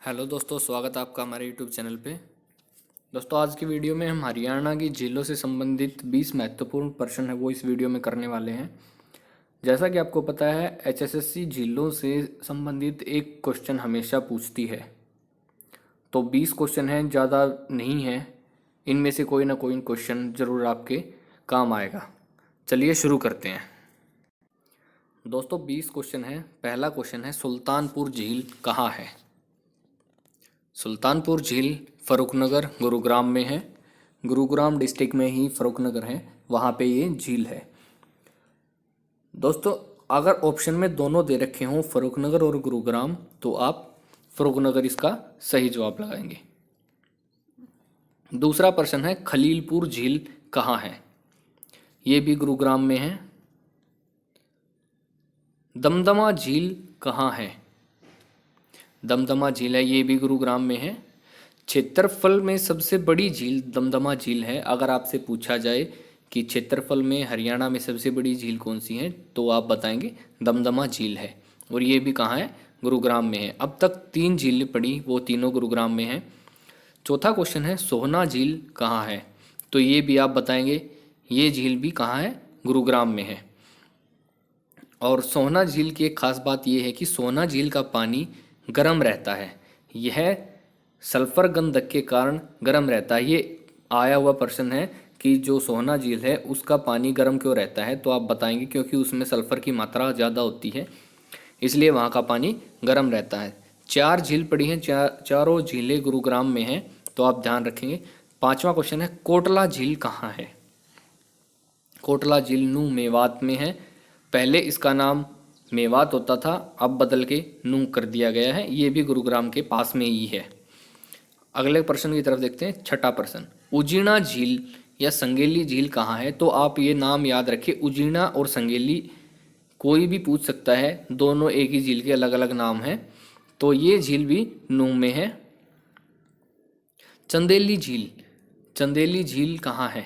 Hello दोस्तों, स्वागत है आपका हमारे यूट्यूब चैनल पे। दोस्तों, आज की वीडियो में हम हरियाणा की झीलों से संबंधित 20 महत्वपूर्ण प्रश्न है वो इस वीडियो में करने वाले हैं। जैसा कि आपको पता है, एचएसएससी झीलों से संबंधित एक क्वेश्चन हमेशा पूछती है। तो 20 क्वेश्चन हैं, ज़्यादा नहीं है। इनमें से कोई ना कोई क्वेश्चन ज़रूर आपके काम आएगा। चलिए शुरू करते हैं। दोस्तों, 20 क्वेश्चन है। पहला क्वेश्चन है, सुल्तानपुर झील कहाँ है? सुल्तानपुर झील फरुखनगर गुरुग्राम में है। गुरुग्राम डिस्ट्रिक्ट में ही फरुखनगर है, वहाँ पे ये झील है। दोस्तों, अगर ऑप्शन में दोनों दे रखे हों, फरुखनगर और गुरुग्राम, तो आप फरुखनगर इसका सही जवाब लगाएंगे। दूसरा प्रश्न है, खलीलपुर झील कहाँ है? ये भी गुरुग्राम में है। दमदमा झील कहाँ है? दमदमा झील है, ये भी गुरुग्राम में है। क्षेत्रफल में सबसे बड़ी झील दमदमा झील है। अगर आपसे पूछा जाए कि क्षेत्रफल में हरियाणा में सबसे बड़ी झील कौन सी है, तो आप बताएंगे दमदमा झील है। और ये भी कहाँ है? गुरुग्राम में है। अब तक 3 झीलें पड़ी, वो तीनों गुरुग्राम में हैं। चौथा क्वेश्चन है, सोहना झील कहाँ है? तो ये भी आप बताएंगे, ये झील भी कहाँ है? गुरुग्राम में है। और सोहना झील की एक खास बात यह है कि सोहना झील का पानी गर्म रहता है। यह सल्फर गंधक के कारण गर्म रहता है। ये आया हुआ प्रश्न है कि जो सोहना झील है उसका पानी गर्म क्यों रहता है, तो आप बताएंगे क्योंकि उसमें सल्फर की मात्रा ज़्यादा होती है, इसलिए वहाँ का पानी गर्म रहता है। 4 झील पड़ी हैं, चारों झीलें गुरुग्राम में हैं, तो आप ध्यान रखेंगे। पांचवा क्वेश्चन है, कोटला झील कहाँ है? कोटला झील नूह मेवात में है। पहले इसका नाम मेवात होता था, अब बदल के नूह कर दिया गया है। ये भी गुरुग्राम के पास में ही है। अगले प्रश्न की तरफ देखते हैं। छठा प्रश्न, उजीना झील या संगेली झील कहाँ है? तो आप ये नाम याद रखिए, उजीना और संगेली कोई भी पूछ सकता है, दोनों एक ही झील के अलग अलग नाम हैं। तो ये झील भी नूह में है। चंदेली झील, चंदेली झील कहाँ है?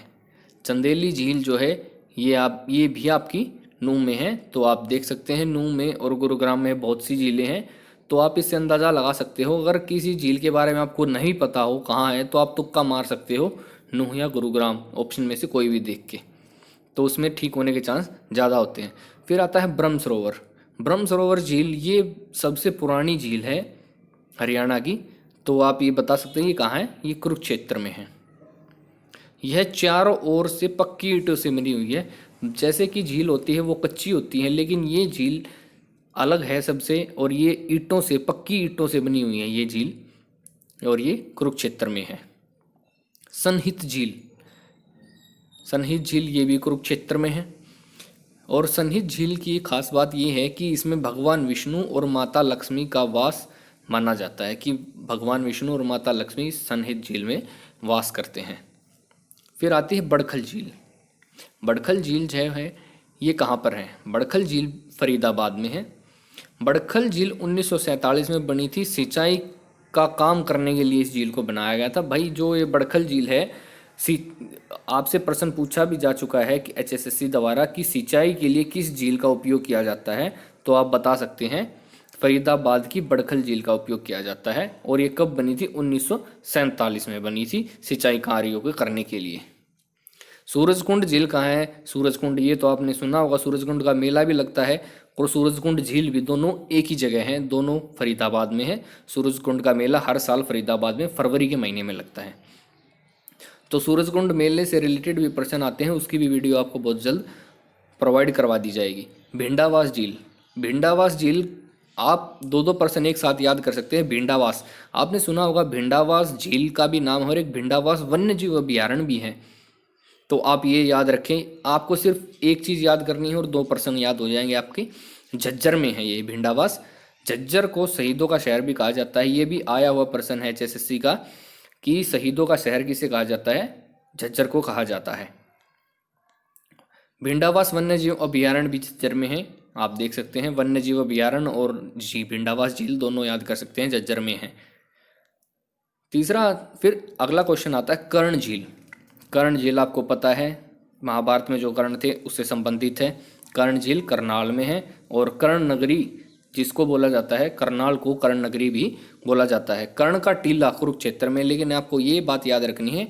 चंदेली झील जो है ये भी आपकी नूह में है। तो आप देख सकते हैं, नूह में और गुरुग्राम में बहुत सी झीलें हैं, तो आप इससे अंदाज़ा लगा सकते हो। अगर किसी झील के बारे में आपको नहीं पता हो कहाँ है, तो आप तुक्का मार सकते हो, नूह या गुरुग्राम, ऑप्शन में से कोई भी देख के, तो उसमें ठीक होने के चांस ज़्यादा होते हैं। फिर आता है ब्रह्म सरोवर। ब्रह्म सरोवर झील ये सबसे पुरानी झील है हरियाणा की। तो आप ये बता सकते हैं ये कहाँ है? ये कुरुक्षेत्र में है। यह चारों ओर से पक्की ईंटों से बनी हुई है। जैसे कि झील होती है वो कच्ची होती है, लेकिन ये झील अलग है सबसे, और ये ईंटों से, पक्की ईंटों से बनी हुई है ये झील, और ये कुरुक्षेत्र में है। सनहित झील, सनहित झील ये भी कुरुक्षेत्र में है। और सनहित झील की खास बात ये है कि इसमें भगवान विष्णु और माता लक्ष्मी का वास माना जाता है, कि भगवान विष्णु और माता लक्ष्मी सनहित झील में वास करते हैं। फिर आती है बड़खल झील। बड़खल झील जो है ये कहाँ पर है? बड़खल झील फरीदाबाद में है। बड़खल झील 1947 में बनी थी। सिंचाई का काम करने के लिए इस झील को बनाया गया था। भाई, जो ये बड़खल झील है, आपसे प्रश्न पूछा भी जा चुका है कि एचएसएससी द्वारा कि सिंचाई के लिए किस झील का उपयोग किया जाता है, तो आप बता सकते हैं फरीदाबाद की बड़खल झील का उपयोग किया जाता है। और ये कब बनी थी? 1947 में बनी थी, सिंचाई कार्यों को करने के लिए। सूरजकुंड झील कहाँ है? सूरजकुंड, ये तो आपने सुना होगा, सूरजकुंड का मेला भी लगता है, और सूरजकुंड झील भी, दोनों एक ही जगह हैं, दोनों फरीदाबाद में है। सूरजकुंड का मेला हर साल फरीदाबाद में फरवरी के महीने में लगता है। तो सूरजकुंड मेले से रिलेटेड भी प्रश्न आते हैं, उसकी भी वीडियो आपको बहुत जल्द प्रोवाइड करवा दी जाएगी। भिंडावास झील, भिंडावास झील आप दो प्रश्न एक साथ याद कर सकते हैं। भिंडावास आपने सुना होगा, भिंडावास झील का भी नाम है, और एक भिंडावास वन्य जीव अभ्यारण्य भी है। तो आप ये याद रखें, आपको सिर्फ एक चीज़ याद करनी है और 2 प्रश्न याद हो जाएंगे आपके। झज्जर में है ये भिंडावास। झज्जर को शहीदों का शहर भी कहा जाता है। ये भी आया हुआ प्रश्न है एचएसएससी का कि शहीदों का शहर किसे कहा जाता है? झज्जर को कहा जाता है। भिंडावास वन्य जीव अभ्यारण्य भी झज्जर में है, आप देख सकते हैं। वन्य जीव अभ्यारण्य और भिंडावास झील दोनों याद कर सकते हैं, झज्जर में है। तीसरा, फिर अगला क्वेश्चन आता है कर्ण झील। कर्ण झील आपको पता है, महाभारत में जो कर्ण थे उससे संबंधित है। कर्ण झील करनाल में है, और कर्ण नगरी जिसको बोला जाता है करनाल को कर्ण नगरी भी बोला जाता है। कर्ण का टीला कुरुक्षेत्र में, लेकिन आपको ये बात याद रखनी है,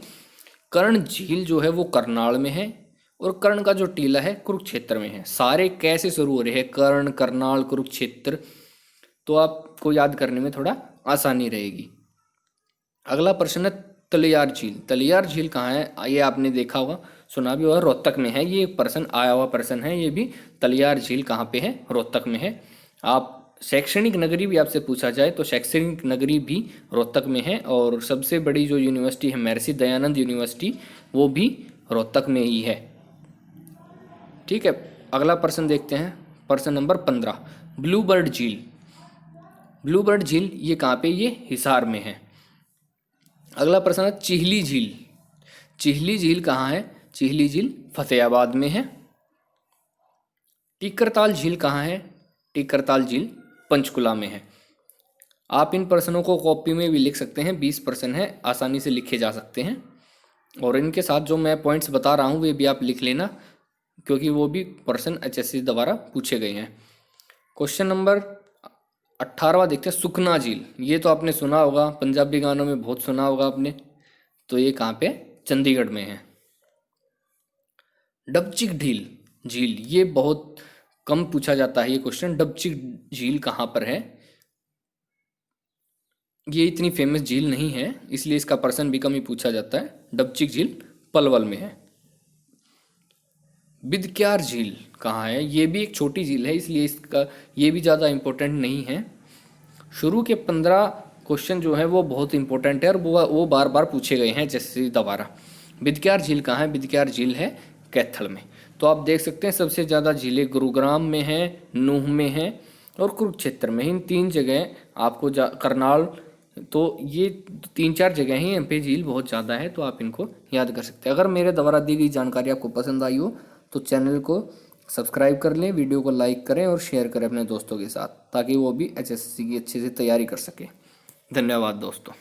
कर्ण झील जो है वो करनाल में है और कर्ण का जो टीला है कुरुक्षेत्र में है। सारे कैसे शुरू हो रहे हैं, कर्ण, करनाल, कुरुक्षेत्र, तो आपको याद करने में थोड़ा आसानी रहेगी। अगला प्रश्न है तलियार झील। तलियार झील कहाँ है, ये आपने देखा होगा, सुना भी होगा, रोहतक में है। ये प्रश्न आया हुआ प्रश्न है, ये भी तलियार झील कहाँ पे है, रोहतक में है। आप शैक्षणिक नगरी भी आपसे पूछा जाए तो शैक्षणिक नगरी भी रोहतक में है, और सबसे बड़ी जो यूनिवर्सिटी है महर्षि दयानंद यूनिवर्सिटी, वो भी रोहतक में ही है। ठीक है, अगला प्रश्न देखते हैं, प्रश्न नंबर 15, ब्लू बर्ड झील। ब्लू बर्ड झील ये कहाँ पे, ये हिसार में है। अगला प्रश्न है चिहली झील। चिहली झील कहाँ है, चिहली झील फतेहाबाद में है। टिकरताल झील कहाँ है, टिकरताल झील पंचकुला में है। आप इन प्रश्नों को कॉपी में भी लिख सकते हैं, 20 प्रश्न है, आसानी से लिखे जा सकते हैं। और इनके साथ जो मैं पॉइंट्स बता रहा हूँ वे भी आप लिख लेना, क्योंकि वो भी प्रश्न HSC द्वारा पूछे गए हैं। क्वेश्चन नंबर 18वां देखते हैं, सुखना झील। ये तो आपने सुना होगा, पंजाबी गानों में बहुत सुना होगा आपने। तो ये कहाँ पे, चंडीगढ़ में है। डबचिक झील, ये बहुत कम पूछा जाता है ये क्वेश्चन। डबचिक झील कहाँ पर है, ये इतनी फेमस झील नहीं है, इसलिए इसका प्रश्न भी कम ही पूछा जाता है। डबचिक झील पलवल में है। बिदक्यार झील कहाँ है, ये भी एक छोटी झील है, इसलिए इसका ये भी ज़्यादा इम्पोर्टेंट नहीं है। शुरू के 15 क्वेश्चन जो है वो बहुत इंपॉर्टेंट है और वो बार बार पूछे गए हैं जैसे दोबारा। बिदक्यार झील कहाँ है, बिदक्यार झील है कैथल में। तो आप देख सकते हैं सबसे ज़्यादा झीलें गुरुग्राम में है, नूह में है और कुरुक्षेत्र में। इन 3 जगह आपको करनाल, तो ये 3-4 जगह हैं, यहाँ पे झील बहुत ज़्यादा है, तो आप इनको याद कर सकते हैं। अगर मेरे द्वारा दी गई जानकारी आपको पसंद आई हो तो चैनल को सब्सक्राइब कर लें, वीडियो को लाइक करें और शेयर करें अपने दोस्तों के साथ, ताकि वो भी HSC की अच्छे से तैयारी कर सके। धन्यवाद दोस्तों।